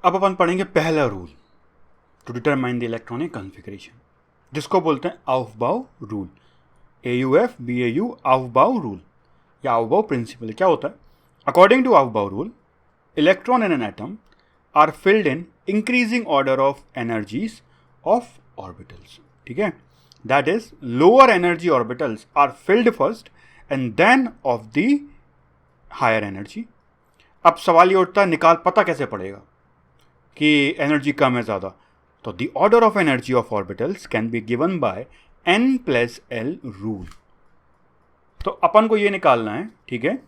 अब अपन पढ़ेंगे पहला rule to determine the electronic configuration, जिसको बोलते हैं Aufbau rule. AUFBAU Aufbau rule या आउफबाउ प्रिंसिपल। क्या होता है? According to Aufbau rule, electron in an atom are filled in increasing order of energies of orbitals. ठीक है, that is lower energy orbitals are filled first and then of the higher energy. अब सवाल ये उठता है, निकाल पता कैसे पड़ेगा कि एनर्जी कम है ज़्यादा? तो the order of energy of orbitals can be given by N+L rule. तो अपन को ये निकालना है, ठीक है,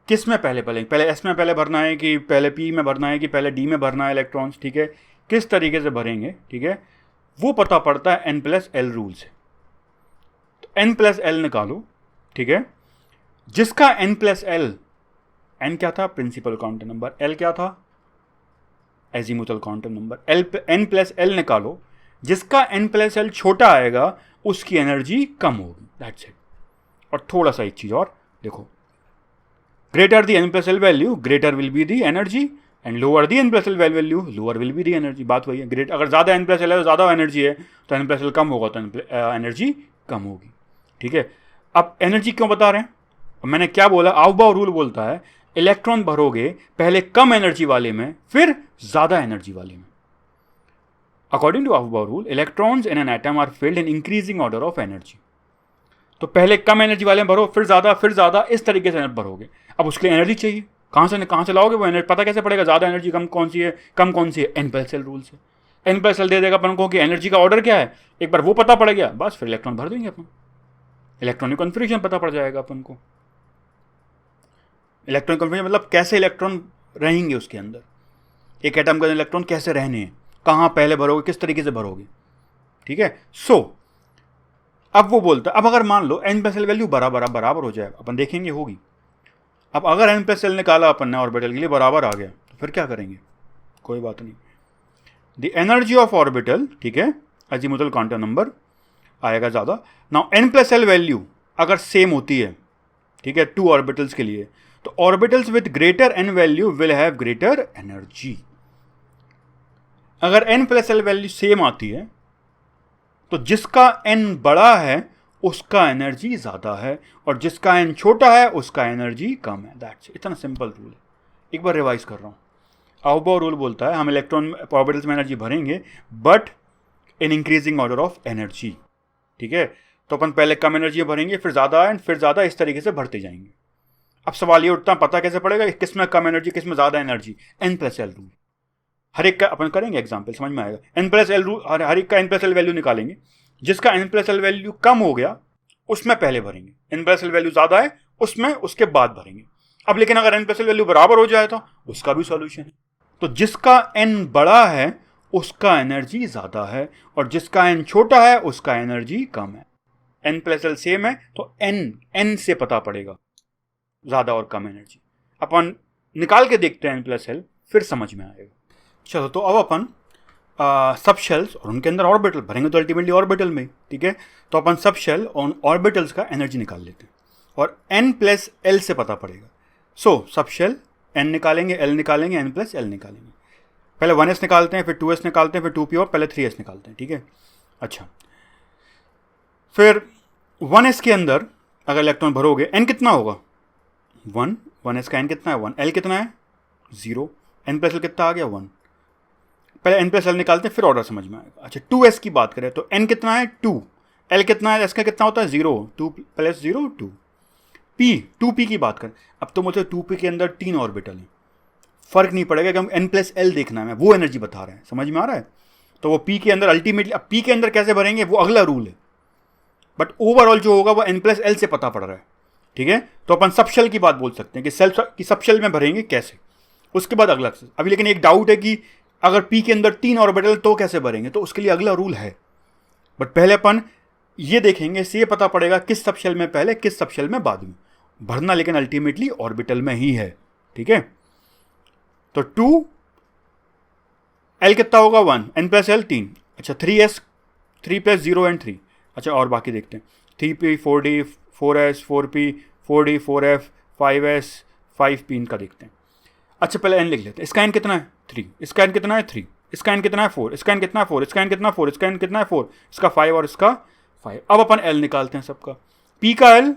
किस में पहले S में पहले भरना है कि पहले P में भरना है कि पहले D में भरना है इलेक्ट्रॉन्स, ठीक है, किस तरीके से भरेंगे, ठीक है, वो पता पड़ता है N+L रूल से। तो N+L निकालो, ठीक है, जिसका N+L, N क्या था? प्रिंसिपल क्वांटम नंबर, L क्या था? Azimuthal quantum number. N+L निकालो, जिसका N+L छोटा आएगा उसकी एनर्जी कम होगी, दैट्स इट। और थोड़ा सा एक चीज और देखो, greater the N+L value greater will be the energy and lower the N+L value lower will be the energy. बात वही है, ग्रेट अगर ज़्यादा N+L है तो ज़्यादा एनर्जी है, तो N+L कम होगा तो एनर्जी कम होगी। ठीक है, अब एनर्जी क्यों बता रहे हैं? मैंने क्या बोला? आउफबाउ रूल बोलता है इलेक्ट्रॉन भरोगे पहले कम एनर्जी वाले में फिर ज़्यादा एनर्जी वाले में। According to Aufbau rule, electrons in an atom are filled in increasing order of energy. तो पहले कम एनर्जी वाले में भरो, फिर ज़्यादा, इस तरीके से भरोगे। अब उसके लिए एनर्जी चाहिए, कहाँ से लाओगे वो एनर्जी? पता कैसे पड़ेगा ज़्यादा एनर्जी कम कौन सी है, कम कौन सी है? N+L रूल से। N+L दे देगा अपन को कि एनर्जी का ऑर्डर क्या है, एक बार वो पता पड़ गया, बस फिर इलेक्ट्रॉन भर देंगे अपन, इलेक्ट्रॉनिक कॉन्फ़िगरेशन पता पड़ जाएगा अपन को। इलेक्ट्रॉनिक कॉन्फ़िगरेशन मतलब कैसे इलेक्ट्रॉन रहेंगे उसके अंदर, एक एटम के अंदर इलेक्ट्रॉन कैसे रहने हैं, कहाँ पहले भरोगे, किस तरीके से भरोगे। ठीक है, अब वो बोलता है, अब अगर मान लो N+L वैल्यू बराबर हो जाए, अपन देखेंगे होगी। अब अगर N+L निकाला अपन ने ऑर्बिटल के लिए, बराबर आ गया, तो फिर क्या करेंगे? कोई बात नहीं, द एनर्जी ऑफ ऑर्बिटल, ठीक है, अजीमुथल क्वांटम नंबर आएगा ज़्यादा। नाउ N+L वैल्यू अगर सेम होती है, ठीक है, 2 ऑर्बिटल्स के लिए, तो orbitals with greater N value will have greater energy. अगर N+L वैल्यू सेम आती है तो जिसका N बड़ा है उसका एनर्जी ज़्यादा है और जिसका N छोटा है उसका एनर्जी कम है। दैट्स इतना सिंपल रूल है। एक बार रिवाइज कर रहा हूँ। आउफबाउ रूल बोलता है हम इलेक्ट्रॉन ऑर्बिटल्स में एनर्जी भरेंगे but in increasing order of energy. ठीक है, तो अपन पहले कम एनर्जी भरेंगे, फिर ज़्यादा एंड फिर ज़्यादा, इस तरीके से भरते जाएंगे। अब सवाल ये उठता है पता कैसे पड़ेगा किस में कम एनर्जी किस में ज़्यादा एनर्जी? N+L rule. हर एक का अपन करेंगे एग्जाम्पल, समझ में आएगा। N+L रूल, हर एक का N+L वैल्यू निकालेंगे, जिसका N+L वैल्यू कम हो गया उसमें पहले भरेंगे, N+L वैल्यू ज़्यादा है उसमें उसके बाद भरेंगे। अब लेकिन अगर N+L वैल्यू बराबर हो जाए तो उसका भी सॉल्यूशन है। तो जिसका N बड़ा है उसका एनर्जी ज़्यादा है और जिसका N छोटा है उसका एनर्जी कम है। N+L सेम है तो N से पता पड़ेगा ज़्यादा और कम एनर्जी। अपन निकाल के देखते हैं N+L, फिर समझ में आएगा। चलो, तो अब अपन सब शेल्स और उनके अंदर ऑर्बिटल भरेंगे, तो अल्टीमेटली ऑर्बिटल में, ठीक है, तो अपन सब शेल और ऑर्बिटल्स का एनर्जी निकाल लेते हैं और N+L से पता पड़ेगा। सब शेल N निकालेंगे, L निकालेंगे, N+L निकालेंगे। पहले 1s निकालते हैं, फिर 2s निकालते हैं, फिर 2p और पहले 3s निकालते हैं। ठीक है, अच्छा, फिर 1s के अंदर अगर इलेक्ट्रॉन भरोगे N कितना होगा? 1s का N कितना है? 1। L कितना है? 0। N+L कितना आ गया? 1। पहले N+L निकालते हैं फिर ऑर्डर समझ में आएगा। अच्छा, 2s की बात करें तो N कितना है? 2। L कितना है? S का कितना होता है? 0। 2 + 0 2। P की बात करें, अब तो मुझे 2p के अंदर 3 ऑर्बिटल हैं, फर्क नहीं पड़ेगा कि हम N+L देखना है, वो एनर्जी बता रहे हैं, समझ में आ रहा है? तो वो P के अंदर अल्टीमेटली, अब P के अंदर कैसे भरेंगे वो अगला रूल है, बट ओवरऑल जो होगा वो N+L से पता पड़ रहा है। ठीक है, तो अपन सबशेल की बात बोल सकते हैं कि सबशेल में भरेंगे कैसे, उसके बाद अगला। अभी लेकिन एक डाउट है कि अगर P के अंदर 3 ऑर्बिटल तो कैसे भरेंगे, तो उसके लिए अगला रूल है, बट पहले अपन ये देखेंगे, इससे ये पता पड़ेगा किस सबशेल में पहले किस सबशेल में बाद में भरना, लेकिन अल्टीमेटली ऑर्बिटल में ही है। ठीक है, तो 2, L कितना होगा? 1, N+L 3। अच्छा, 3s, 3 + 0 and 3। अच्छा, और बाकी देखते हैं, 3p 4d 4s 4p 4d 4f 5s 5p, इनका देखते हैं। अच्छा पहले एन लिख लेते हैं। इसका एन कितना है 3, इसका एन कितना है 3, इसका एन कितना है 4, इसका एन कितना है 4, इसका एन कितना है 4, इसका एन कितना है 4, इसका 5 और इसका 5। अब अपन एल निकालते हैं सबका। पी का एल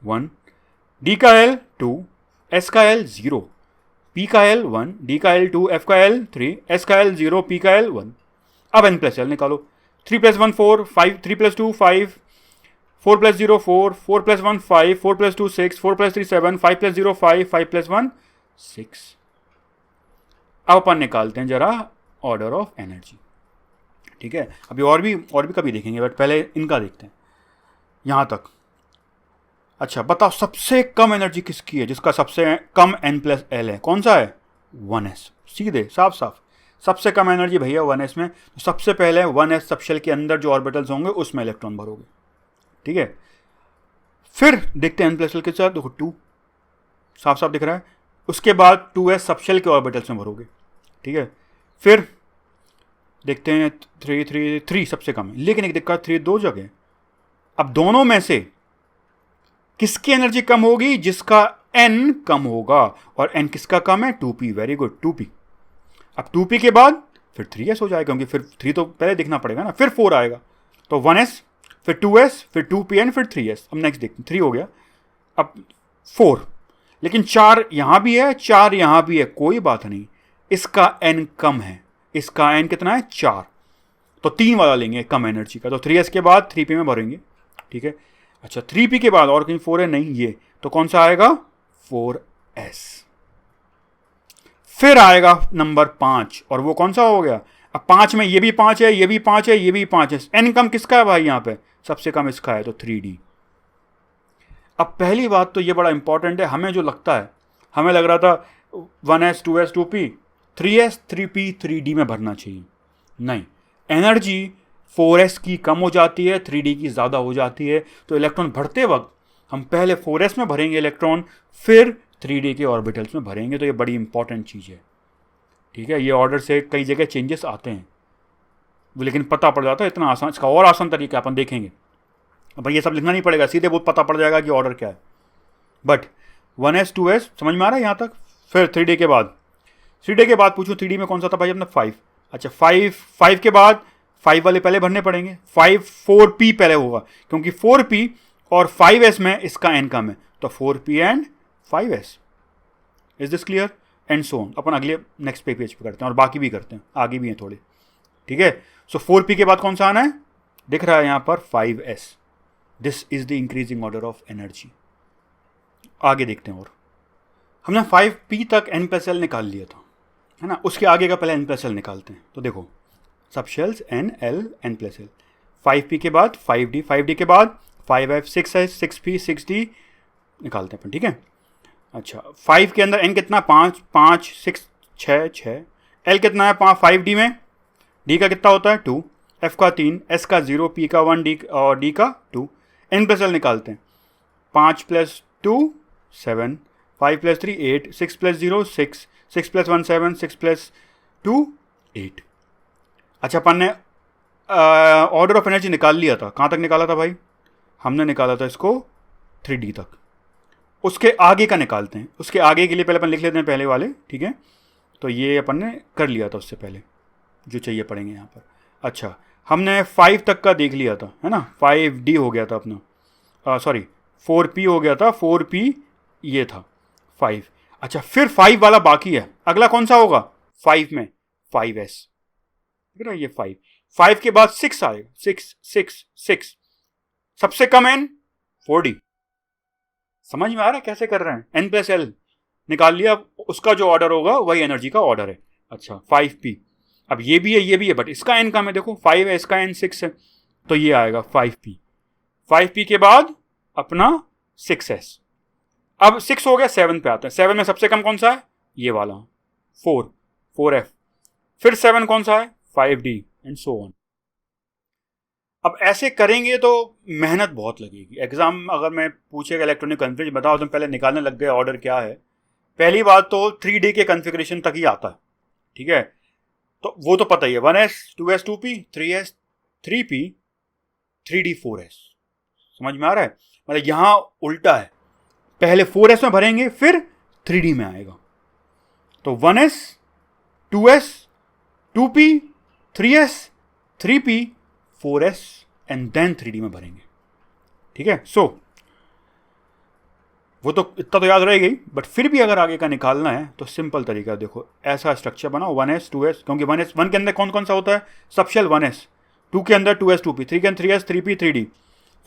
1, डी का एल 2, एस का एल 0, पी का एल 1, डी का एल 2, एफ का एल 3, एस का एल 0, पी का एल 1। अब एन प्लस एल निकालो। 3 + 1 4, 5, 3 + 2 5, 4 + 0 4, 4 + 1 5, 4 + 2 6, 4 + 3 7, 5 + 0 5, 5 + 1 6। अब अपन निकालते हैं जरा ऑर्डर ऑफ एनर्जी। ठीक है, अभी और भी कभी देखेंगे, बट पहले इनका देखते हैं यहां तक। अच्छा बताओ सबसे कम एनर्जी किसकी है, जिसका सबसे कम n + l है? कौन सा है? 1s। सीधे साफ साफ सबसे कम एनर्जी भैया 1s में। तो सबसे पहले 1s सबशेल के अंदर जो ऑर्बिटल्स होंगे उसमें इलेक्ट्रॉन भरोगे। ठीक है, फिर देखते हैं n + l के साथ। देखो 2 साफ साफ दिख रहा है। उसके बाद 2s सबशेल के ऑर्बिटल्स में भरोगे। ठीक है, फिर देखते हैं 3 सबसे कम है, लेकिन एक दिक्कत 3 दो जगह। अब दोनों में से किसकी एनर्जी कम होगी? जिसका n कम होगा। और n किसका कम है? 2p। Very good, 2p। अब 2p के बाद फिर 3s हो जाएगा, क्योंकि फिर 3 तो पहले देखना पड़ेगा ना। फिर 4 आएगा, तो 1s, फिर 2s, फिर 2pn, फिर 3s। अब नेक्स्ट देखते हैं, 3 हो गया, अब 4। लेकिन 4 यहां भी है, 4 यहां भी है, कोई बात नहीं, इसका n कम है। इसका n कितना है? 4। तो 3 वाला लेंगे कम एनर्जी का। तो 3s के बाद 3p में भरेंगे। ठीक है, अच्छा 3p के बाद और कहीं 4 है नहीं, ये तो कौन सा आएगा? 4s। फिर आएगा नंबर 5, और वो कौन सा हो गया? अब 5 में ये भी 5 है, ये भी 5 है, ये भी 5 है। n कम किसका है भाई? यहां पे सबसे कम इसका है, तो 3d। अब पहली बात तो ये बड़ा इंपॉर्टेंट है, हमें जो लगता है, हमें लग रहा था 1s 2s 2p 3s 3p 3d में भरना चाहिए। नहीं, एनर्जी 4s की कम हो जाती है, 3d की ज़्यादा हो जाती है। तो इलेक्ट्रॉन भरते वक्त हम पहले 4s में भरेंगे इलेक्ट्रॉन, फिर 3d के ऑर्बिटल्स में भरेंगे। तो ये बड़ी इंपॉर्टेंट चीज़ है। ठीक है, ये ऑर्डर से कई जगह चेंजेस आते हैं, लेकिन पता पड़ जाता है इतना आसान। इसका और आसान तरीका अपन देखेंगे। भाई ये सब लिखना नहीं पड़ेगा, सीधे वो पता पड़ जाएगा कि ऑर्डर क्या है। बट 1s 2s समझ में आ रहा है यहाँ तक। फिर 3d के बाद, 3d के बाद पूछूं 3d में कौन सा था भाई अपना? 5। अच्छा 5 के बाद 5 वाले पहले भरने पड़ेंगे। 4p पहले होगा, क्योंकि 4p और 5s में इसका n कम है, तो 4p and 5s। Is this clear? And so on. अपन अगले नेक्स्ट पेज पे करते हैं, और बाकी भी करते हैं, आगे भी हैं थोड़े। ठीक है, सो 4p के बाद कौन सा आना है? दिख रहा है यहाँ पर 5s। This is the increasing order of energy. आगे देखते हैं। और हमने 5p तक n + l निकाल लिया था, है ना। उसके आगे का पहले n + l निकालते हैं। तो देखो subshells n l n + l। 5p के बाद 5d, 5d के बाद 5f 6s 6p 6d निकालते हैं अपन। ठीक है, अच्छा 5 के अंदर n कितना? 5 5 6 6 l कितना है? 5d में d का कितना होता है? 2, f का 3, s का 0, p का 1, d और d का 2। n + l निकालते हैं। 5 + 2 7, 5 + 3 8, 6 + 0 6, 6 + 1 7, 6 + 2 8। अच्छा अपन ने ऑर्डर ऑफ एनर्जी निकाल लिया था। कहाँ तक निकाला था भाई? हमने निकाला था इसको 3d तक। उसके आगे का निकालते हैं। उसके आगे के लिए पहले अपन लिख लेते हैं पहले वाले। ठीक है, तो ये अपन ने कर लिया था उससे पहले, जो चाहिए पड़ेंगे यहाँ पर। अच्छा हमने 5 तक का देख लिया था, है ना। 5d हो गया था अपना, सॉरी 4p हो गया था। 4p ये था 5। अच्छा फिर 5 वाला बाकी है, अगला कौन सा होगा? 5 में 5s, ये 5 के बाद 6 आएगा। 6 6 6 सबसे कम n 4d। समझ में आ रहा है कैसे कर रहे हैं? n + l निकाल लिया, उसका जो ऑर्डर होगा वही एनर्जी का ऑर्डर है। अच्छा 5p, अब ये भी है ये भी है, बट इसका n कम है। देखो 5 है, इसका n 6 है, तो ये आएगा 5p। 5p के बाद अपना 6s। अब 6 हो गया, 7 पे आता है। 7 में सबसे कम कौन सा है? ये वाला 4f। फिर 7 कौन सा है? 5d and so on. अब ऐसे करेंगे तो मेहनत बहुत लगेगी। एग्जाम अगर मैं पूछेगा इलेक्ट्रॉनिक कन्फिग्रेशन बताओ, तुम पहले निकालने लग गए ऑर्डर क्या है। पहली बात तो 3D के कन्फिग्रेशन तक ही आता है। ठीक है, तो वो तो पता ही है, 1s 2s 2p 3s 3p 3d 4s। समझ में आ रहा है? मतलब यहां उल्टा है, पहले 4s में भरेंगे फिर 3D में आएगा। तो 1s 2s 2p 3s 3p 4s and then 3d में भरेंगे। ठीक है, सो वो तो इतना तो याद रहेगा ही, बट फिर भी अगर आगे का निकालना है तो सिंपल तरीका देखो, ऐसा स्ट्रक्चर बनाओ 1s 2s, क्योंकि 1 के अंदर कौन कौन सा होता है, सबशेल 1s, 2 के अंदर 2s 2p, 3 के अंदर 3s 3p 3d,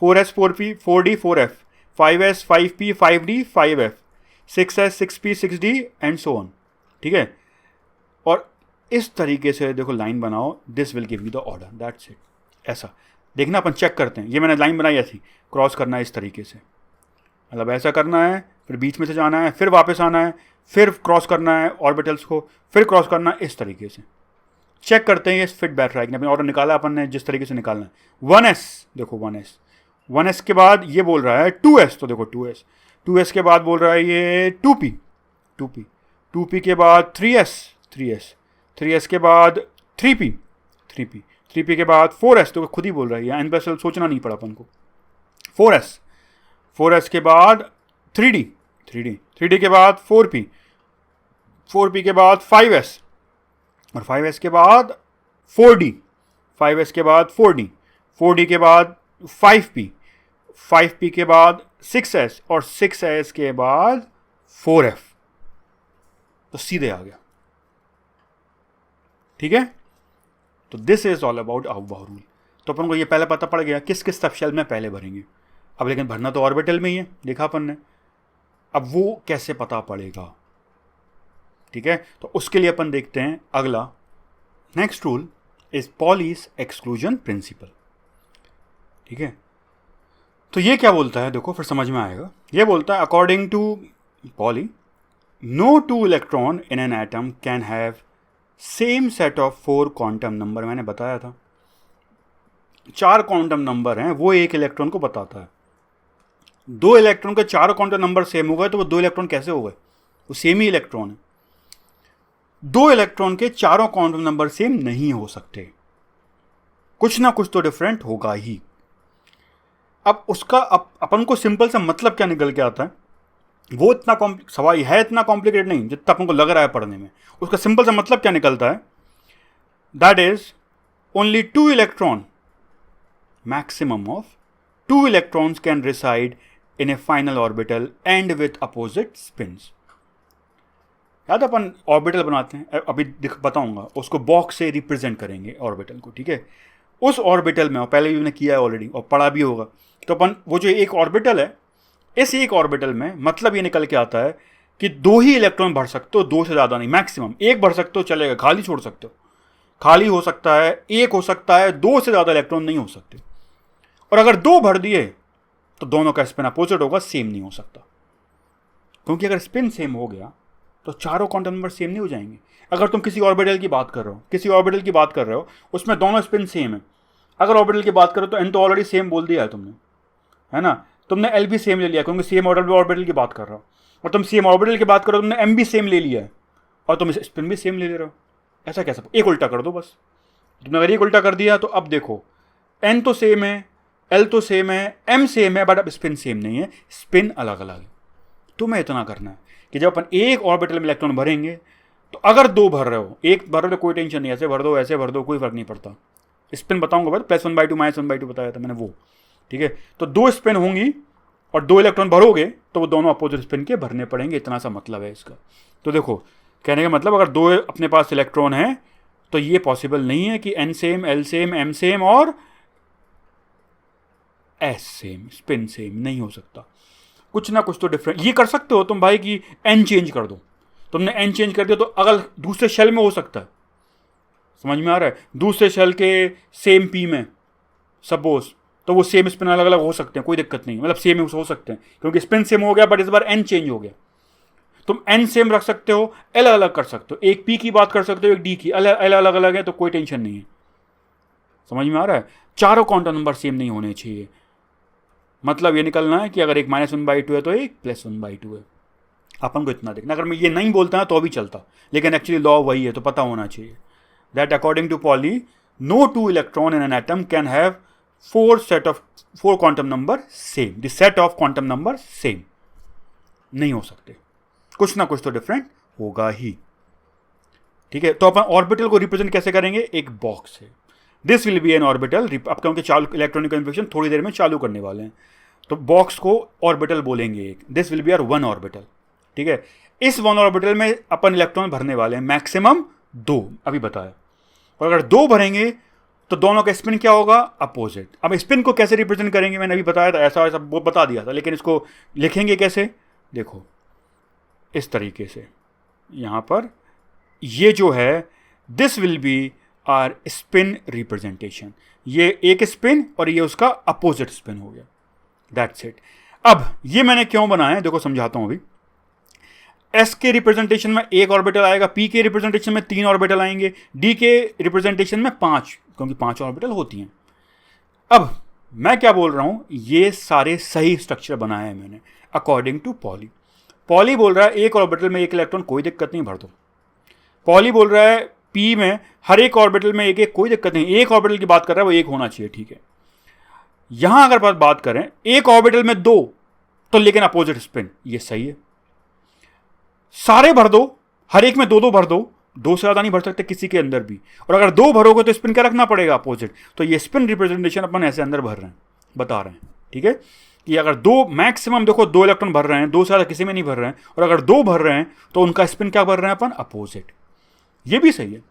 4s 4p 4d 4f, 5s 5p 5d 5f, 6s 6p 6d and so on. ठीक है, और इस तरीके से देखो लाइन बनाओ, this will give you the order, that's it. ऐसा देखना, अपन चेक करते हैं, ये मैंने लाइन बनाई ऐसी, क्रॉस करना है इस तरीके से, मतलब ऐसा करना है, फिर बीच में से जाना है, फिर वापस आना है, फिर क्रॉस करना है ऑर्बिटल्स को, फिर क्रॉस करना है, इस तरीके से चेक करते हैं ये फिट बैठ रहा है कि नहीं। ऑर्डर निकाला अपन ने जिस तरीके से निकालना है। 1s देखो 1s के बाद ये बोल रहा है 2s, तो देखो 2s के बाद बोल रहा है ये 2p के बाद 3s के बाद 3p के बाद 4s, तो खुद ही बोल रहा है, एन प्लस सोचना नहीं पड़ा अपन को। 4s के बाद 3d के बाद 4p के बाद 5s, और 5s के बाद 4d, 5s के बाद 4d के बाद 5p के बाद 6s, और 6s के बाद 4f, तो सीधे आ गया। ठीक है, तो this is all about Aufbau rule. तो अपन को ये पहले पता पड़ गया किस किस सबशेल में पहले भरेंगे। अब लेकिन भरना तो ऑर्बिटल में ही है, देखा अपन ने। अब वो कैसे पता पड़ेगा, ठीक है, तो उसके लिए अपन देखते हैं अगला next rule is Pauli's exclusion principal. ठीक है, तो ये क्या बोलता है देखो, फिर समझ में आएगा। ये बोलता है according to Pauli, no two electron in an atom can have same set of 4 quantum number. मैंने बताया था 4 क्वांटम नंबर हैं, वो एक इलेक्ट्रॉन को बताता है। 2 इलेक्ट्रॉन के 4 क्वांटम नंबर सेम हो गए तो वो 2 इलेक्ट्रॉन कैसे हो गए, वो सेम ही इलेक्ट्रॉन है। 2 इलेक्ट्रॉन के चारों क्वांटम नंबर सेम नहीं हो सकते, कुछ ना कुछ तो डिफरेंट होगा ही। अब उसका अपन को सिंपल सा मतलब क्या निकल के आता है, वो इतना सवाल है, इतना कॉम्प्लिकेटेड नहीं जितना अपन को लग रहा है पढ़ने में। उसका सिंपल सा मतलब क्या निकलता है, that is only 2 electron, maximum of 2 electrons can reside in a final orbital and with opposite spins। याद अपन ऑर्बिटल बनाते हैं, अभी बताऊंगा, उसको बॉक्स से रिप्रेजेंट करेंगे ऑर्बिटल को। ठीक है, उस ऑर्बिटल में, और पहले भी मैंने किया है ऑलरेडी और पढ़ा भी होगा, तो अपन वो जो एक ऑर्बिटल है, इस एक ऑर्बिटल में मतलब ये निकल के आता है कि 2 ही इलेक्ट्रॉन भर सकते हो, 2 से ज़्यादा नहीं, मैक्सिमम 1 भर सकते हो चलेगा, खाली छोड़ सकते हो, खाली हो सकता है, 1 हो सकता है, 2 से ज़्यादा इलेक्ट्रॉन नहीं हो सकते। और अगर 2 भर दिए तो दोनों का स्पिन अपोजिट होगा, सेम नहीं हो सकता, क्योंकि अगर स्पिन सेम हो गया तो चारों क्वांटम नंबर सेम नहीं हो जाएंगे। अगर तुम किसी ऑर्बिटल की बात कर रहे हो, उसमें दोनों स्पिन सेम है। अगर ऑर्बिटल की बात करो तो एन तो ऑलरेडी सेम बोल दिया है तुमने, है ना, तुमने एल भी सेम ले लिया, क्योंकि सेम ऑर्बिटल की बात कर रहा हो, और तुम सेम ऑर्बिटल की बात करो, तुमने एम भी सेम ले लिया है, और तुम स्पिन भी सेम ले रहे हो। ऐसा कैसा, एक उल्टा कर दो बस। तुमने अगर एक उल्टा कर दिया तो अब देखो, एन तो सेम है, एल तो सेम है, एम सेम है, बट अब स्पिन सेम नहीं है, स्पिन अलग अलग है। तुम्हें इतना करना है कि जब अपन एक ऑर्बिटल में इलेक्ट्रॉन भरेंगे, तो अगर 2 भर रहे हो, 1 भर रहे हो तो कोई टेंशन नहीं, ऐसे भर दो ऐसे भर दो, कोई फर्क नहीं पड़ता। स्पिन बताऊंगा बस, +1/2 -1/2 बताया था मैंने वो। ठीक है, तो 2 स्पिन होंगी और 2 इलेक्ट्रॉन भरोगे तो वो दोनों अपोजिट स्पिन के भरने पड़ेंगे, इतना सा मतलब है इसका। तो देखो कहने का मतलब, अगर 2 अपने पास इलेक्ट्रॉन है तो ये पॉसिबल नहीं है कि N same, L same, M same और एस सेम, स्पिन सेम नहीं हो सकता। कुछ ना कुछ तो डिफरेंट। ये कर सकते हो तुम भाई कि एन चेंज कर दो, तुमने एन चेंज कर दिया तो अगर दूसरे शेल में हो सकता है, समझ में आ रहा है, दूसरे शेल के सेम पी में सपोज, तो वो सेम स्पिन अलग अलग हो सकते हैं, कोई दिक्कत नहीं, मतलब सेम हो सकते हैं, क्योंकि स्पिन सेम हो गया बट इस बार एन चेंज हो गया। तुम एन सेम रख सकते हो, एल अलग कर सकते हो, एक पी की बात कर सकते हो, एक डी की, एल अलग अलग है तो कोई टेंशन नहीं है। समझ में आ रहा है, चारों क्वांटम नंबर सेम नहीं होने चाहिए। मतलब ये निकलना है कि अगर एक -1/2 है तो एक +1/2 है। अपन को इतना देखना, अगर मैं ये नहीं बोलता है तो भी चलता, लेकिन एक्चुअली लॉ वही है, तो पता होना चाहिए that according to Pauli, no 2 electron in an atom can have 4 quantum number same, the set of quantum number same नहीं हो सकते, कुछ ना कुछ तो डिफरेंट होगा ही। ठीक है, तो अपन ऑर्बिटल को रिप्रेजेंट कैसे करेंगे, एक बॉक्स है, this will B N orbital. अब क्योंकि चालू इलेक्ट्रॉनिक कन्फिग्रेशन थोड़ी देर में चालू करने वाले हैं, तो बॉक्स को ऑर्बिटल बोलेंगे एक, this will be our one orbital. ठीक है, इस वन ऑर्बिटल में अपन इलेक्ट्रॉन भरने वाले हैं मैक्सिमम 2, अभी बताया। और अगर 2 भरेंगे तो दोनों का स्पिन क्या होगा, अपोजिट। अब स्पिन को कैसे रिप्रेजेंट करेंगे, मैंने अभी बताया था, ऐसा ऐसा वो बता दिया था, लेकिन इसको लिखेंगे कैसे, देखो इस तरीके से, यहां पर ये जो है this will be our spin representation, ये एक स्पिन और ये उसका अपोजिट स्पिन हो गया, दैट्स इट। अब ये मैंने क्यों बनाया, देखो समझाता हूं अभी। एस के रिप्रेजेंटेशन में 1 ऑर्बिटल आएगा, पी के रिप्रेजेंटेशन में 3 ऑर्बिटल आएंगे, डी के रिप्रेजेंटेशन में 5, क्योंकि 5 ऑर्बिटल होती हैं। अब मैं क्या बोल रहा हूं, ये सारे सही स्ट्रक्चर बनाए हैं मैंने अकॉर्डिंग टू पॉली। पॉली बोल रहा है 1 ऑर्बिटल में 1 इलेक्ट्रॉन, कोई दिक्कत नहीं, भर दो। पॉली बोल रहा है पी में हर एक ऑर्बिटल में 1, कोई दिक्कत नहीं, 1 ऑर्बिटल की बात कर रहा है वो 1 होना चाहिए, ठीक है। यहां अगर बात करें 1 ऑर्बिटल में 2, तो लेकिन अपोजिट स्पिन, ये सही है। सारे भर दो, हर एक में 2 भर दो, 2 से ज्यादा नहीं भर सकते किसी के अंदर भी। और अगर 2 भरोगे तो स्पिन क्या रखना पड़ेगा, अपोजिट। तो ये स्पिन रिप्रेजेंटेशन अपन ऐसे अंदर भर रहे हैं, बता रहे हैं, ठीक है, कि अगर 2 मैक्सिमम, देखो 2 इलेक्ट्रॉन भर रहे हैं, 2 से ज्यादा किसी में नहीं भर रहे हैं, और अगर 2 भर रहे हैं तो उनका स्पिन क्या भर रहे हैं अपन, अपोजिट। ये भी सही है,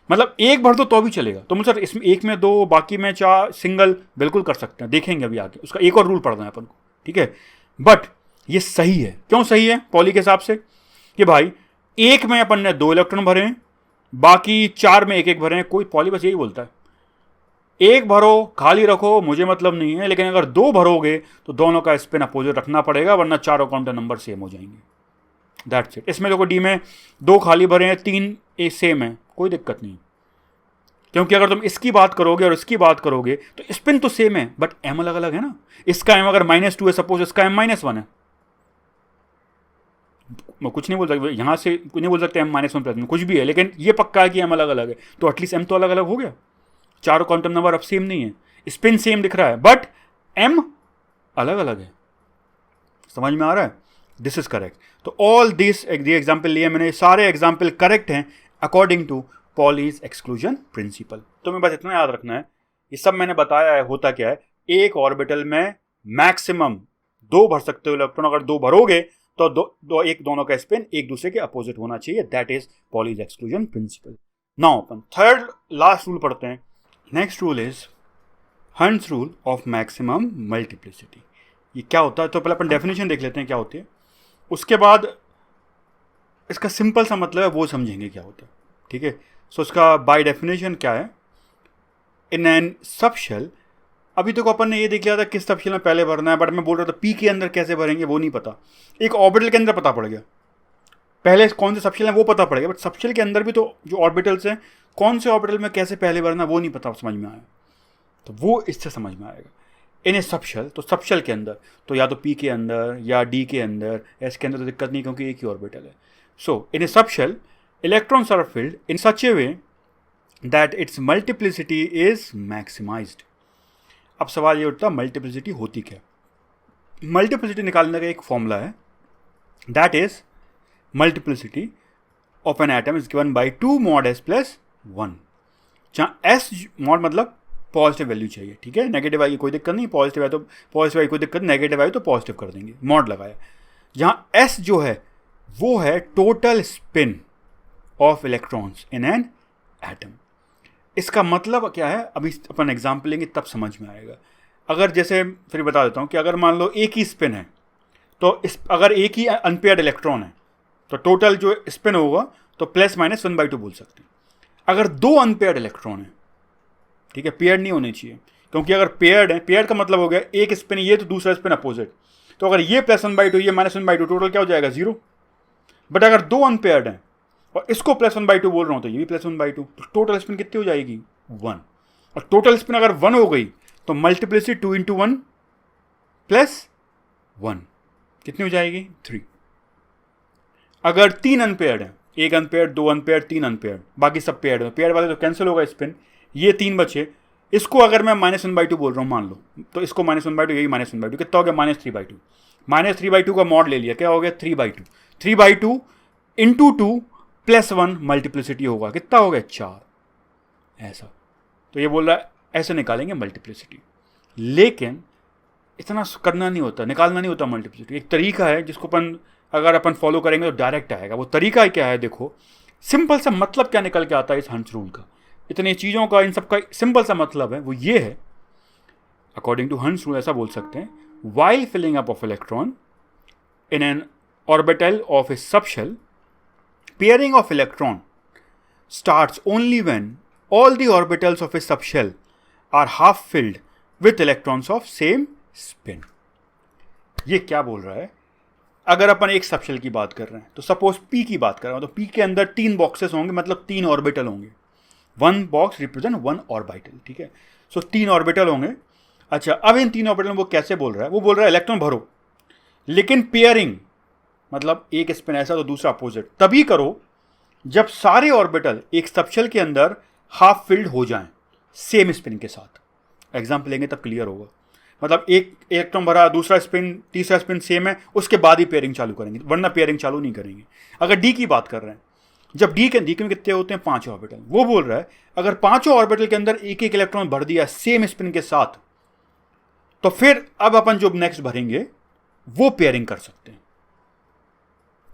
मतलब 1 भर दो तो भी चलेगा। तो मतलब इसमें 1 में 2, बाकी में 4, सिंगल बिल्कुल कर सकते हैं, देखेंगे अभी आगे, उसका एक और रूल पढ़ना है अपन को, ठीक है। बट ये सही है, क्यों सही है पॉली के हिसाब से, कि भाई 1 में अपन ने 2 इलेक्ट्रॉन भरे हैं, बाकी 4 में 1 भरे हैं, कोई पॉली बस यही बोलता है 1 भरो खाली रखो, मुझे मतलब नहीं है, लेकिन अगर 2 भरोगे तो दोनों का स्पिन अपोजिट रखना पड़ेगा, वरना चारों काउंटर नंबर सेम हो जाएंगे, दैट्स इट। इसमें देखो डी में 2 खाली भरे हैं, 3 सेम है, कोई दिक्कत नहीं, क्योंकि अगर तुम इसकी बात करोगे और इसकी बात करोगे तो स्पिन तो सेम है, बट एम अलग अलग है ना। इसका एम अगर -2 है, सपोज इसका एम -1 है, मैं कुछ नहीं बोल सकता, यहां से कुछ नहीं बोल सकते एम -1 कुछ भी है, लेकिन ये पक्का है कि एम अलग अलग है, तो एटलीस्ट एम तो अलग अलग हो गया। चारों क्वांटम नंबर अब सेम नहीं है, स्पिन सेम दिख रहा है, बट एम अलग अलग है, समझ में आ रहा है, दिस इज करेक्ट। तो ऑल दिस एग्जाम्पल लिए मैंने, सारे एग्जाम्पल करेक्ट हैं according to Pauli's exclusion principle. तो मैं बस इतना याद रखना है, ये सब मैंने बताया है होता क्या है, एक ऑर्बिटल में मैक्सिमम 2 भर सकते हो इलेक्ट्रॉन, अगर 2 भरोगे तो दोनों का स्पिन एक दूसरे के अपोजिट होना चाहिए, that is Pauli's exclusion principal. Now upon third last rule पढ़ते हैं। Next rule is hunts rule of maximum multiplicity. ये क्या होता है, तो पहले अपन डेफिनेशन देख लेते हैं क्या होती है, उसके बाद इसका सिंपल सा मतलब है वो समझेंगे क्या होता है, ठीक है। सो इसका बाय डेफिनेशन क्या है, इन एन सबशेल, अभी तक अपन ने ये देख लिया था किस सबशेल में पहले भरना है, बट मैं बोल रहा था पी के अंदर कैसे भरेंगे वो नहीं पता, एक ऑर्बिटल के अंदर पता पड़ गया, पहले कौन से सबशेल है वो पता पड़ गया, बट सबशेल के अंदर भी तो जो ऑर्बिटल्स हैं, कौन से ऑर्बिटल में कैसे पहले भरना वो नहीं पता, समझ में आया, तो वो इससे समझ में आएगा। इन ए सबशेल, तो सबशेल के अंदर तो या तो पी के अंदर या डी के अंदर, एस के अंदर तो दिक्कत नहीं क्योंकि एक ही ऑर्बिटल है। So in a subshell electrons are filled in such a way that its multiplicity is maximised. अब सवाल ये उठता, मल्टीप्लिसिटी होती क्या, मल्टीप्लिसिटी निकालने का एक फॉर्मूला है, that is multiplicity of an atom is given by 2 mod s + 1, जहाँ s mod मतलब पॉजिटिव वैल्यू चाहिए, ठीक है, नेगेटिव आई की कोई दिक्कत नहीं, पॉजिटिव है तो पॉजिटिव आई कोई दिक्कत, नेगेटिव आई तो पॉजिटिव कर देंगे, मॉड लगाया। जहाँ s जो है वो है total spin off electrons in an atom. इसका मतलब क्या है, अभी अपन एग्जाम्पल लेंगे तब समझ में आएगा। अगर जैसे फिर बता देता हूँ कि अगर मान लो एक ही स्पिन है, तो अगर एक ही अनपेयर्ड इलेक्ट्रॉन है तो टोटल जो स्पिन होगा तो ±1/2 बोल सकते हैं। अगर 2 अनपेयर्ड इलेक्ट्रॉन है, ठीक है, पेयर्ड नहीं होने चाहिए, क्योंकि अगर पेयर्ड है, पेयर्ड का मतलब हो गया एक स्पिन ये तो दूसरा स्पिन अपोजिट, तो अगर ये +1/2 ये -1/2 टोटल क्या हो जाएगा 0। बट अगर 2 अनपेयर्ड हैं और इसको +1/2 बोल रहा हूँ तो ये भी +1/2, तो टोटल स्पिन कितनी हो जाएगी 1, और टोटल स्पिन अगर 1 हो गई तो मल्टीप्लिसिटी 2 × 1 + 1 कितनी हो जाएगी 3। अगर 3 अनपेयर्ड है, 1 अनपेयर्ड 2 अनपेयर्ड 3 अनपेयर्ड, बाकी सब पेयर्ड है, पेयर्ड वाले तो कैंसिल होगा स्पिन, ये 3 बचे, इसको अगर मैं -1/2 बोल रहा हूँ मान लो, तो इसको -1/2 यही -1/2 कितना हो गया -3/2, -3/2 का मॉड ले लिया, क्या हो गया 3/2, 3/2 × 2 +1 मल्टीप्लिसिटी होगा, कितना हो गया 4, ऐसा। तो ये बोल रहा है ऐसे निकालेंगे मल्टीप्लिसिटी, लेकिन इतना करना नहीं होता, निकालना नहीं होता मल्टीप्लिसिटी। एक तरीका है जिसको अगर अपन फॉलो करेंगे तो डायरेक्ट आएगा। वो तरीका क्या है, देखो सिंपल सा मतलब क्या निकल के आता है इस हंस रूल का, इतनी चीज़ों का, इन सब का सिंपल सा मतलब है वो ये है, अकॉर्डिंग टू हंस रूल ऐसा बोल सकते हैं, while filling up of electron in an orbital of a subshell, pairing of electron starts only when all the orbitals of a subshell are half filled with electrons of same spin। ये क्या बोल रहा है, अगर अपन एक subshell की बात कर रहे हैं तो सपोज पी की बात कर रहे हैं, तो पी के अंदर 3 बॉक्सेस होंगे, मतलब 3 ऑर्बिटल होंगे, 1 बॉक्स रिप्रेजेंट 1 ऑर्बिटल, ठीक है। सो 3 ऑर्बिटल होंगे। अच्छा, अब इन 3 ऑर्बिटल में वो कैसे बोल रहा है, वो बोल रहा है इलेक्ट्रॉन भरो, लेकिन पेयरिंग मतलब एक स्पिन ऐसा तो दूसरा अपोजिट, तभी करो जब सारे ऑर्बिटल एक सबशेल के अंदर हाफ फिल्ड हो जाएं सेम स्पिन के साथ। एग्जाम्पल लेंगे तब क्लियर होगा। मतलब एक इलेक्ट्रॉन भरा, दूसरा स्पिन, तीसरा स्पिन सेम है, उसके बाद ही पेयरिंग चालू करेंगे, वरना पेयरिंग चालू नहीं करेंगे। अगर डी की बात कर रहे हैं, जब डी में कितने होते हैं 5 ऑर्बिटल, वो बोल रहा है अगर 5 ऑर्बिटल के अंदर एक एक इलेक्ट्रॉन भर दिया सेम स्पिन के साथ, तो फिर अब अपन जो नेक्स्ट भरेंगे वो पेयरिंग कर सकते हैं।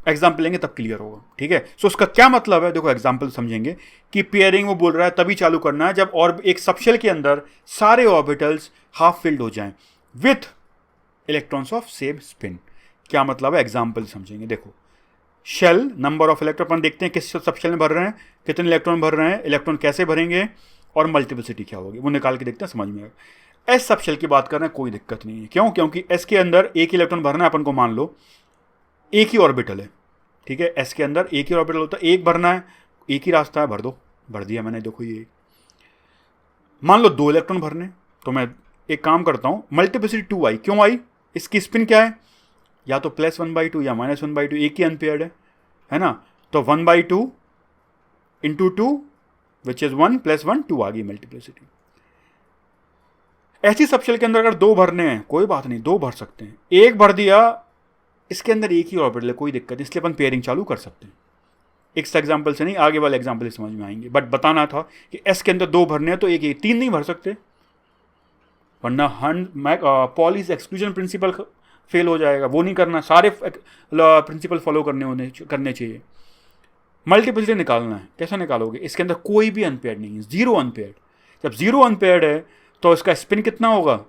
एग्जाम्पल लेंगे तब क्लियर होगा, ठीक है। सो उसका क्या मतलब है, देखो एग्जाम्पल समझेंगे कि पेयरिंग वो बोल रहा है तभी चालू करना है जब और एक सबशेल के अंदर सारे ऑर्बिटल्स हाफ फिल्ड हो जाएं with electrons of same spin. क्या मतलब है, एग्जाम्पल समझेंगे। देखो शेल, नंबर ऑफ इलेक्ट्रॉन, अपन देखते हैं किस सबशेल में भर रहे हैं, कितने इलेक्ट्रॉन भर रहे हैं, इलेक्ट्रॉन कैसे भरेंगे और मल्टीप्लिसिटी क्या होगी, वो निकाल के देखते हैं, समझ में आएगा। एस सबशेल की बात कर रहे हैं, कोई दिक्कत नहीं है, क्यों, क्योंकि एस के अंदर एक इलेक्ट्रॉन भरना है अपन को, मान लो एक ही ऑर्बिटल है, ठीक है। एस के अंदर एक ही ऑर्बिटल होता है, एक भरना है, एक ही रास्ता है, भर दो, भर दिया मैंने। देखो ये मान लो 2 इलेक्ट्रॉन भरने, तो मैं एक काम करता हूँ, मल्टीप्लिसिटी 2 आई, क्यों आई, इसकी स्पिन क्या है, या तो +1/2 या -1/2, एक ही अनपेयर्ड है ना। तो 1/2 इंटू 2 विच इज 1 + 1 2 आ गई मल्टीप्लिसिटी। ऐसी सबशेल के अंदर अगर 2 भरने हैं, कोई बात नहीं, 2 भर सकते हैं, एक भर दिया, इसके अंदर एक ही ऑर्बिटल है, कोई दिक्कत नहीं, इसलिए अपन पेयरिंग चालू कर सकते हैं। इस एग्जाम्पल से नहीं, आगे वाले एग्जाम्पल से समझ में आएंगे, बट बताना था कि एस के अंदर 2 भरने हैं तो एक 3 नहीं भर सकते, वरना पॉलीज एक्सक्लूजन प्रिंसिपल फेल हो जाएगा। वो नहीं करना, सारे प्रिंसिपल फॉलो करने चाहिए। मल्टीप्लिसिटी निकालना है, कैसा निकालोगे, इसके अंदर कोई भी अनपेयर्ड नहीं है, 0 अनपेयर्ड। जब 0 अनपेयर्ड है तो इसका स्पिन कितना होगा,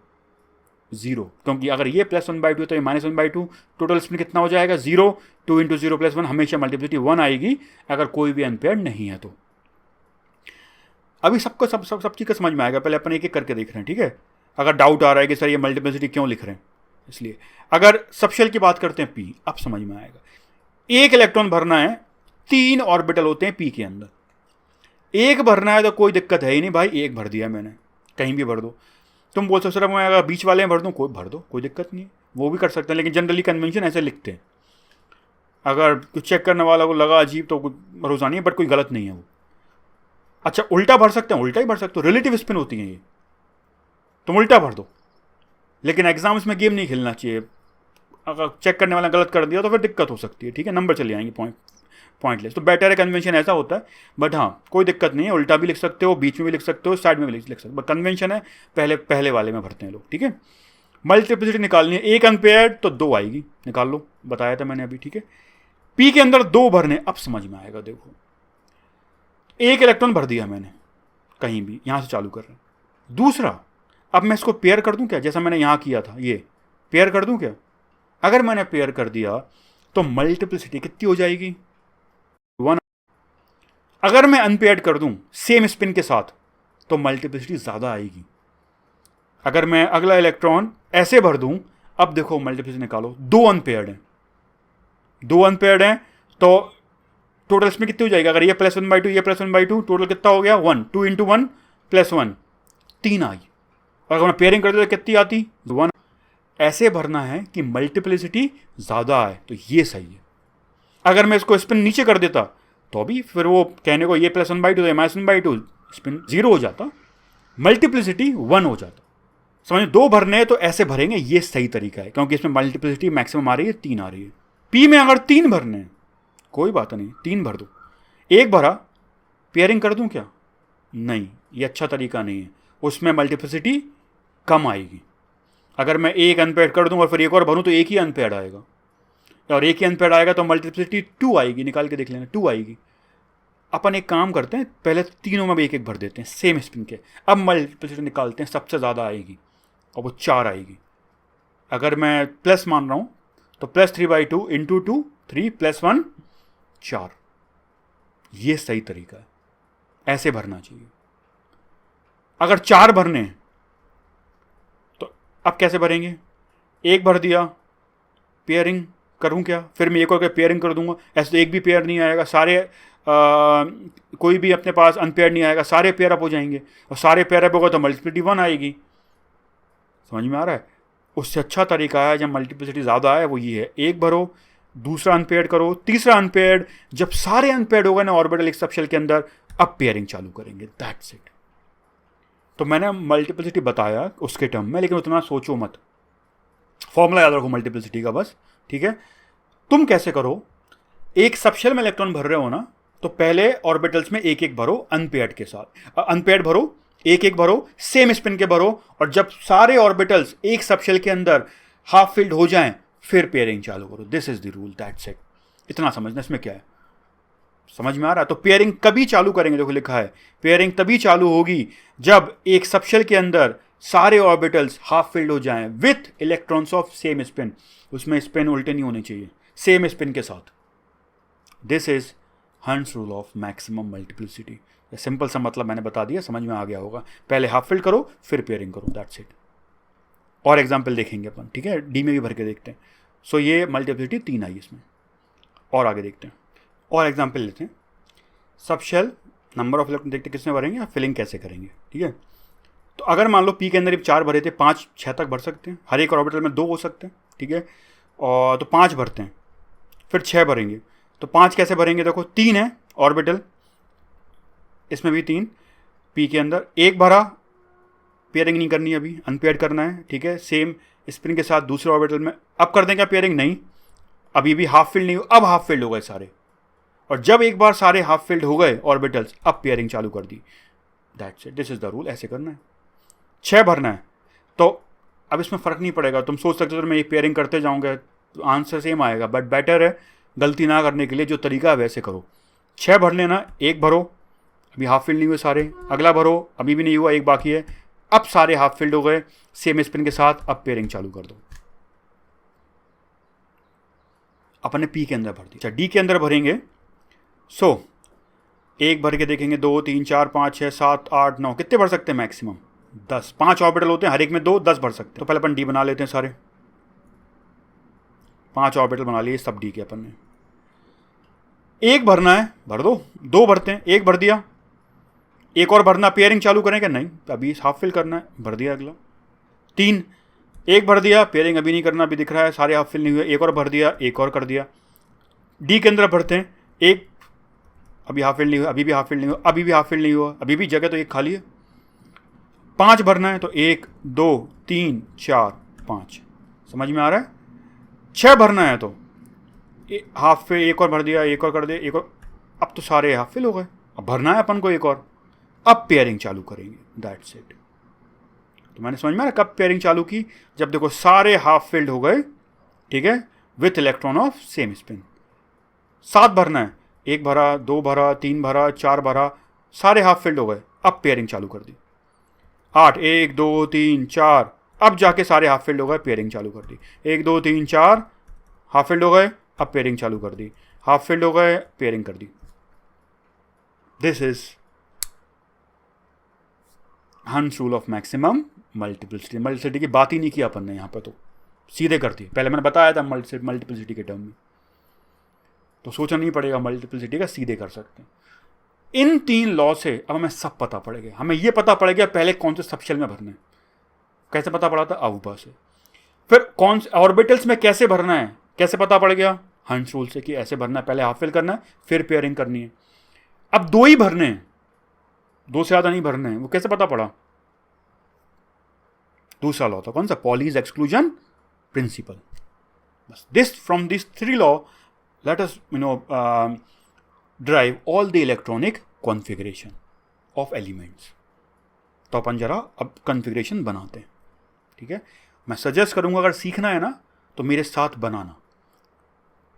0, क्योंकि अगर ये +1/2 तो ये -1/2, टोटल स्पिन कितना हो जाएगा 0। 2 × 0 + 1, हमेशा मल्टीप्लिसिटी 1 आएगी अगर कोई भी अनपेयर्ड नहीं है तो। अभी सबको सब चीज़ का समझ में आएगा, पहले अपन एक एक करके देख रहे हैं, ठीक है। अगर डाउट आ रहा है कि सर ये मल्टीप्लिसिटी क्यों लिख रहे हैं, इसलिए अगर सबशेल की बात करते हैं पी, अब समझ में आएगा। एक इलेक्ट्रॉन भरना है, 3 ऑर्बिटल होते हैं पी के अंदर, एक भरना है तो कोई दिक्कत है ही नहीं भाई, एक भर दिया मैंने, कहीं भी भर दो। तुम बोल सकते हो मैं अगर बीच वाले में भर दूँ, कोई भर दो, कोई दिक्कत नहीं है, वो भी कर सकते हैं, लेकिन जनरली कन्वेंशन ऐसे लिखते हैं। अगर कुछ चेक करने वाला को लगा अजीब तो कुछ भरोसा नहीं है, बट कोई गलत नहीं है वो। अच्छा, उल्टा भर सकते हैं, उल्टा ही भर सकते हो, रिलेटिव स्पिन होती है ये, तुम उल्टा भर दो, लेकिन एग्जाम्स में गेम नहीं खेलना चाहिए। अगर चेक करने वाला गलत कर दिया तो फिर दिक्कत हो सकती है, ठीक है, नंबर चले आएंगे पॉइंटलेस। तो बेटर है, कन्वेंशन ऐसा होता है, बट हाँ कोई दिक्कत नहीं है, उल्टा भी लिख सकते हो, बीच में भी लिख सकते हो, साइड में भी लिख सकते हो, बट कन्वेंशन है पहले वाले में भरते हैं लोग, ठीक है। मल्टीप्लिसिटी निकालनी है, एक अनपेयर्ड तो 2 आएगी, निकाल लो, बताया था मैंने अभी, ठीक है। पी के अंदर 2 भरने, अब समझ में आएगा। देखो एक इलेक्ट्रॉन भर दिया मैंने कहीं भी, यहां से चालू कर रहे हैं, दूसरा, अब मैं इसको पेयर कर दूं क्या, जैसा मैंने यहां किया था, ये पेयर कर दूं क्या। अगर मैंने पेयर कर दिया तो मल्टीप्लिसिटी कितनी हो जाएगी, 1। अगर मैं अनपेयर्ड कर दूं सेम स्पिन के साथ तो मल्टीप्लिसिटी ज़्यादा आएगी। अगर मैं अगला इलेक्ट्रॉन ऐसे भर दूं, अब देखो मल्टीप्लिसिटी निकालो, 2 अनपेयर्ड हैं, 2 अनपेयर्ड हैं तो टोटल स्पिन कितनी हो जाएगी, अगर ये +1/2 ये +1/2, टोटल कितना हो गया 1, 2 × 1 + 1, 3 आई। और अगर मैं पेयरिंग कर देता कितनी आती, 1। ऐसे भरना है कि मल्टीप्लिसिटी ज़्यादा आए, तो ये सही है। अगर मैं इसको स्पिन नीचे कर देता तो भी फिर वो कहने को ये +1/2 तो ये -1/2, स्पिन 0 हो जाता, मल्टीप्लिसिटी 1 हो जाता। समझ, 2 भरने हैं तो ऐसे भरेंगे, ये सही तरीका है, क्योंकि इसमें मल्टीप्लिसिटी मैक्सिमम आ रही है, 3 आ रही है। पी में अगर 3 भरने हैं, कोई बात नहीं, 3 भर दो, एक भरा पेयरिंग कर दूं क्या? नहीं, ये अच्छा तरीका नहीं है, उसमें मल्टीप्लिसिटी कम आएगी। अगर मैं एक अनपेयर्ड कर दूं और फिर एक और भरूं तो एक ही अनपेयर्ड आएगा, और एक ही अनपेयर्ड आएगा तो मल्टीप्लिसिटी 2 आएगी, निकाल के देख लेना 2 आएगी। अपन एक काम करते हैं, पहले तीनों में भी एक एक भर देते हैं सेम स्पिन के, अब मल्टीप्लिसिटी निकालते हैं, सबसे ज़्यादा आएगी और वो 4 आएगी। अगर मैं प्लस मान रहा हूं तो +3/2 इंटू 2 3 +1 4, ये सही तरीका है, ऐसे भरना चाहिए। अगर 4 भरने हैं तो अब कैसे भरेंगे? एक भर दिया, पेयरिंग करूं क्या? फिर मैं एक और पेयरिंग कर दूंगा, ऐसे तो एक भी पेयर नहीं आएगा, सारे कोई भी अपने पास अनपेयर नहीं आएगा, सारे पेयर अप हो जाएंगे, और सारे पेयर अप होगा तो मल्टीप्लिसिटी 1 आएगी। समझ में आ रहा है? उससे अच्छा तरीका है जब मल्टीप्लिसिटी ज़्यादा है वो ये है, एक भरो, दूसरा अनपेयर्ड करो, तीसरा अनपेयर्ड, जब सारे अनपेयर्ड हो गए ना ऑर्बिटल एक सबशेल के अंदर, अब पेयरिंग चालू करेंगे, दैट्स इट। तो मैंने मल्टीप्लिसिटी बताया उसके टर्म में, लेकिन उतना सोचो मत, फॉर्मूला याद रखो मल्टीप्लिसिटी का बस, ठीक है? तुम कैसे करो, एक सबशेल में इलेक्ट्रॉन भर रहे हो ना, तो पहले ऑर्बिटल्स में एक एक भरो अनपेयर्ड के साथ, अनपेयर्ड भरो, एक एक भरो, सेम स्पिन के भरो, और जब सारे ऑर्बिटल्स एक सबशेल के अंदर हाफ फिल्ड हो जाएं फिर पेयरिंग चालू करो। This is the rule, that's it. इतना समझना, इसमें क्या है, समझ में आ रहा है? तो पेयरिंग कभी चालू करेंगे, देखो लिखा है पेयरिंग तभी चालू होगी जब एक सबशेल के अंदर सारे ऑर्बिटल्स हाफ फिल्ड हो जाएं with electrons of same spin, उसमें स्पिन उल्टे नहीं होने चाहिए, सेम स्पिन के साथ। दिस इज हंस rule of maximum multiplicity. Simple सा मतलब मैंने बता दिया, समझ में आ गया होगा। पहले हाफ फिल्ड करो फिर पेयरिंग करो, दैट्स इट। और एग्जाम्पल देखेंगे अपन, ठीक है? डी में भी भर के देखते हैं। सो ये मल्टीप्लिसिटी 3 आई इसमें, और आगे देखते हैं और एग्जाम्पल लेते हैं। सबशेल नंबर ऑफ इलेक्ट्रॉन देखते हैं किसमें भरेंगे, फिलिंग कैसे करेंगे, ठीक है? तो अगर मान लो पी के अंदर 4 भरे थे, 5 6 तक भर सकते हैं, हर एक ऑर्बिटल में 2 हो सकते हैं, ठीक है? और तो 5 भरते हैं, फिर 6 भरेंगे, तो 5 कैसे भरेंगे? देखो 3 है ऑर्बिटल, इसमें भी 3, पी के अंदर एक भरा, पेयरिंग नहीं करनी अभी, अनपेयर्ड करना है, ठीक है? सेम स्पिन के साथ दूसरे ऑर्बिटल में, अब कर देंगे पेयरिंग? नहीं, अभी भी हाफ फिल्ड नहीं हो, अब हाफ फिल्ड हो गए सारे, और जब एक बार सारे हाफ फिल्ड हो गए ऑर्बिटल्स, अब पेयरिंग चालू कर दी, that's it, this is the rule, ऐसे करना है। 6 भरना है, तो अब इसमें फ़र्क नहीं पड़ेगा, तुम सोच सकते हो तो मैं ये पेयरिंग करते जाऊँगा तो आंसर सेम आएगा, बट बेटर है गलती ना करने के लिए जो तरीका है वैसे करो। 6 भर लेना, एक भरो, अभी हाफ फिल्ड नहीं हुए सारे, अगला भरो, अभी भी नहीं हुआ, एक बाकी है, अब सारे हाफ फिल्ड हो गए सेम स्पिन के साथ, अब पेयरिंग चालू कर दो। अपन ने पी के अंदर भर दिया, डी के अंदर भरेंगे। सो एक भर के देखेंगे, 2 3 4 5 6 7 8 9, कितने भर सकते हैं मैक्सिमम? 10। 5 ऑर्बिटल होते हैं, हर एक में 2, 10 भर सकते हैं। तो पहले अपन डी बना लेते हैं, सारे 5 ऑर्बिटल बना लिए सब डी के अपन ने। एक भरना है, भर दो, 2 भरते हैं, एक भर दिया, एक और भरना, पेयरिंग चालू करेंगे? नहीं, अभी हाफ फिल करना है, भर दिया अगला। 3, एक भर दिया, पेयरिंग अभी नहीं करना, अभी दिख रहा है सारे हाफ फिल नहीं हुए, एक और भर दिया, एक और कर दिया। डी के अंदर भरते हैं, एक अभी हाफ फिल नहीं हुआ, अभी भी हाफ फिल नहीं हुआ, अभी भी हाफ फिल नहीं हुआ, अभी भी जगह तो एक खाली है। 5 भरना है, तो 1 2 3 4 5, समझ में आ रहा है? 6 भरना है तो हाफ फिल, एक और भर दिया, एक और कर दिया, एक और, अब तो सारे हाफ फिल हो गए, अब भरना है अपन को एक और, अब पेयरिंग चालू करेंगे, दैट्स इट। तो मैंने समझ में आ रहा कब पेयरिंग चालू की? जब देखो सारे हाफ फिल्ड हो गए, ठीक है, with electron of same spin. 7 भरना है, 1 भरा, 2 भरा, 3 भरा, 4 भरा, सारे हाफ फिल्ड हो गए, अब पेयरिंग चालू कर दी। 8 1 2 3 4, अब जाके सारे हाफ फिल्ड हो गए, पेयरिंग चालू कर दी। 1 2 3 4 हाफ फिल्ड हो गए, अब पेयरिंग चालू कर दी, हाफ फिल्ड हो गए, पेयरिंग कर दी। दिस इज हंस rule of maximum multiplicity. Multiplicity की बात ही नहीं की अपन ने यहाँ पर, तो सीधे कर दी। पहले मैंने बताया था मल्टीप्लिसिटी के टर्म में, तो सोचना नहीं पड़ेगा, मल्टीप्लिसिटी का सीधे कर सकते हैं। इन 3 लॉ से अब हमें सब पता पड़ेगा। हमें यह पता पड़ेगा पहले कौन से सबशेल में भरना है, कैसे पता पड़ा था? अवुबा से। फिर कौन से ऑर्बिटल्स में कैसे भरना है, कैसे पता पड़ गया? हंस रूल से, कि ऐसे भरना है, पहले हाफ फिल करना है, फिर पेयरिंग करनी है। अब 2 ही भरने हैं, 2 से ज़्यादा नहीं भरने हैं, वो कैसे पता पड़ा? दूसरा लॉ था, कौन सा? Pauli's exclusion principle. बस this, from this 3 law let us derive all the electronic configuration of elements. तो अपन जरा अब कॉन्फ़िगरेशन बनाते हैं, ठीक है। मैं सजेस्ट करूंगा अगर सीखना है ना तो मेरे साथ बनाना।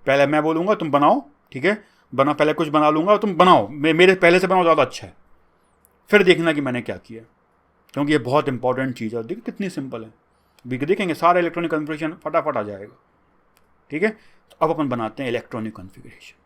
पहले मैं बोलूंगा तुम बनाओ, ठीक है, पहले कुछ बना लूंगा, तुम बनाओ, मेरे पहले से बनाओ, ज़्यादा अच्छा है। फिर देखना कि मैंने क्या किया, क्योंकि ये बहुत इंपॉर्टेंट चीज़ है। देखिए कितनी सिंपल है, देखेंगे सारा इलेक्ट्रॉनिक कॉन्फ़िगरेशन फटाफट आ जाएगा, ठीक है। तो अब अपन बनाते हैं इलेक्ट्रॉनिक कॉन्फ़िगरेशन।